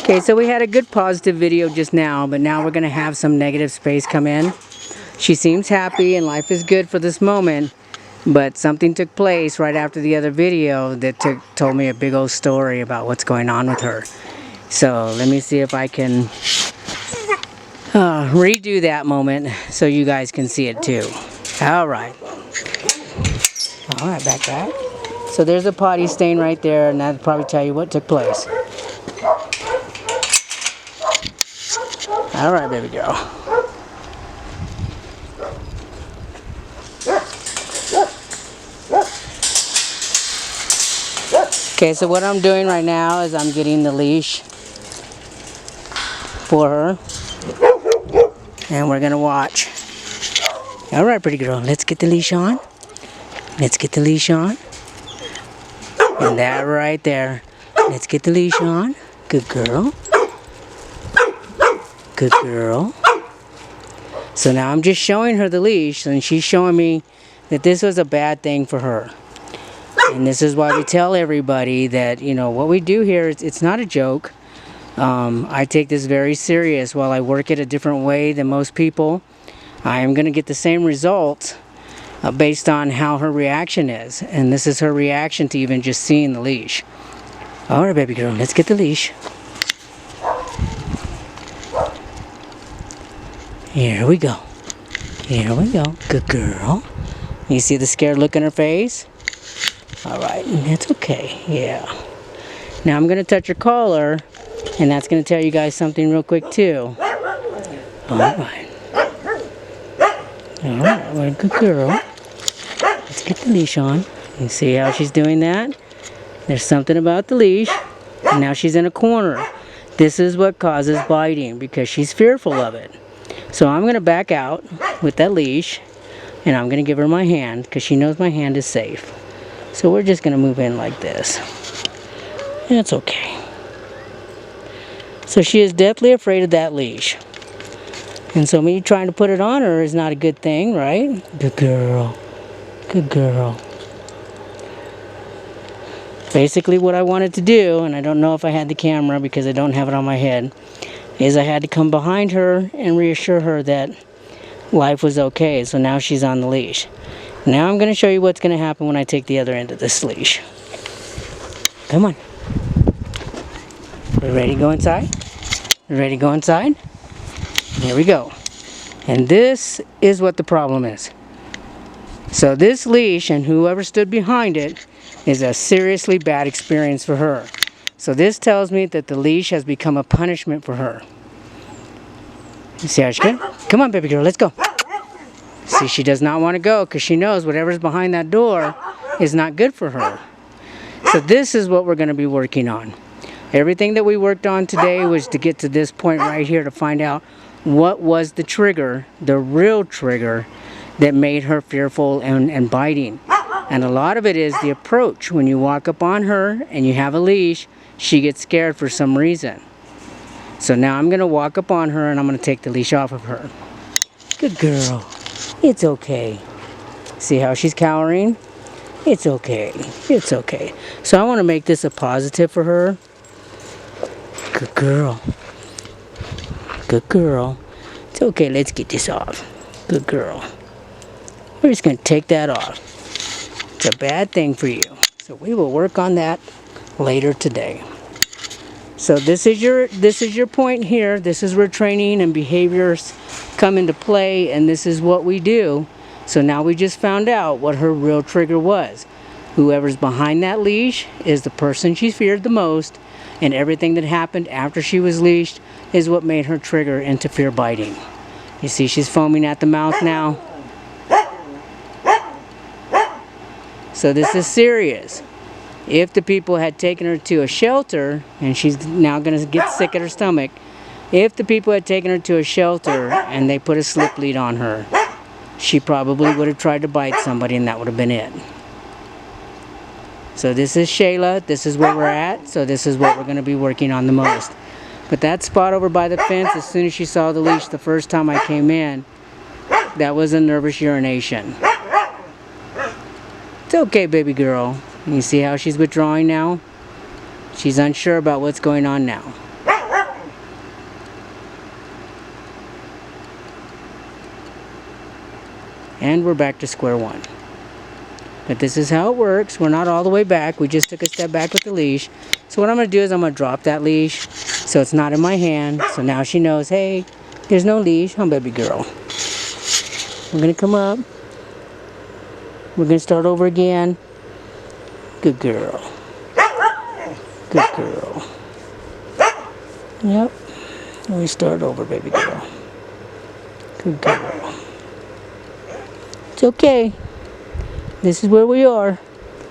Okay, so we had a good positive video just now, but now we're going to have some negative space come in. She seems happy and life is good for this moment, but something took place right after the other video that told me a big old story about what's going on with her. So let me see if I can redo that moment so you guys can see it too. Alright, back. So there's a potty stain right there, and that'll probably tell you what took place. Alright, baby girl. Okay, so what I'm doing right now is I'm getting the leash for her. And we're gonna watch. Alright, pretty girl, let's get the leash on. Let's get the leash on. And that right there. Let's get the leash on. Good girl. Good girl. So now I'm just showing her the leash, and she's showing me that this was a bad thing for her. And this is why we tell everybody that, you know, what we do here, it's not a joke. I take this very serious. While I work it a different way than most people, I am going to get the same results based on how her reaction is. And this is her reaction to even just seeing the leash. Alright, baby girl, let's get the leash. Here we go. Here we go. Good girl. You see the scared look on her face? Alright, that's okay. Yeah. Now I'm going to touch her collar, and that's going to tell you guys something real quick too. Alright. Alright, what a good girl. Let's get the leash on. You see how she's doing that? There's something about the leash, and now she's in a corner. This is what causes biting, because she's fearful of it. So I'm going to back out with that leash, and I'm going to give her my hand, because she knows my hand is safe. So we're just going to move in like this. That's okay. So she is deathly afraid of that leash. And so me trying to put it on her is not a good thing, right? Good girl. Good girl. Basically what I wanted to do, and I don't know if I had the camera because I don't have it on my head, is I had to come behind her and reassure her that life was okay. So now she's on the leash. Now I'm going to show you what's going to happen when I take the other end of this leash. Come on. We ready to go inside? Ready to go inside? Here we go. And this is what the problem is. So this leash, and whoever stood behind it, is a seriously bad experience for her. So this tells me that the leash has become a punishment for her. You see how she's good? Come on, baby girl, let's go. See, she does not want to go because she knows whatever's behind that door is not good for her. So this is what we're going to be working on. Everything that we worked on today was to get to this point right here to find out what was the trigger, the real trigger, that made her fearful and biting. And a lot of it is the approach. When you walk up on her and you have a leash, she gets scared for some reason. So now I'm going to walk up on her and I'm going to take the leash off of her. Good girl. It's okay. See how she's cowering? It's okay. It's okay. So I want to make this a positive for her. Good girl. Good girl. It's okay. Let's get this off. Good girl. We're just going to take that off. It's a bad thing for you. So we will work on that later today. So this is your point here. This is where training and behaviors come into play, and this is what we do. So now we just found out what her real trigger was. Whoever's behind that leash is the person she feared the most, and everything that happened after she was leashed is what made her trigger into fear biting. You see she's foaming at the mouth now. So this is serious. If the people had taken her to a shelter, and she's now going to get sick at her stomach, if the people had taken her to a shelter and they put a slip lead on her, she probably would have tried to bite somebody, and that would have been it. So this is Shayla. This is where we're at. So this is what we're going to be working on the most. But that spot over by the fence, as soon as she saw the leash the first time I came in, that was a nervous urination. It's okay, baby girl. You see how she's withdrawing now? She's unsure about what's going on now. And we're back to square one. But this is how it works. We're not all the way back. We just took a step back with the leash. So what I'm going to do is I'm going to drop that leash so it's not in my hand. So now she knows, hey, there's no leash. I'm baby girl. We're going to come up. We're going to start over again. Good girl. Good girl. Yep. And we start over, baby girl. Good girl. It's okay. This is where we are.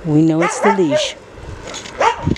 We know it's the leash.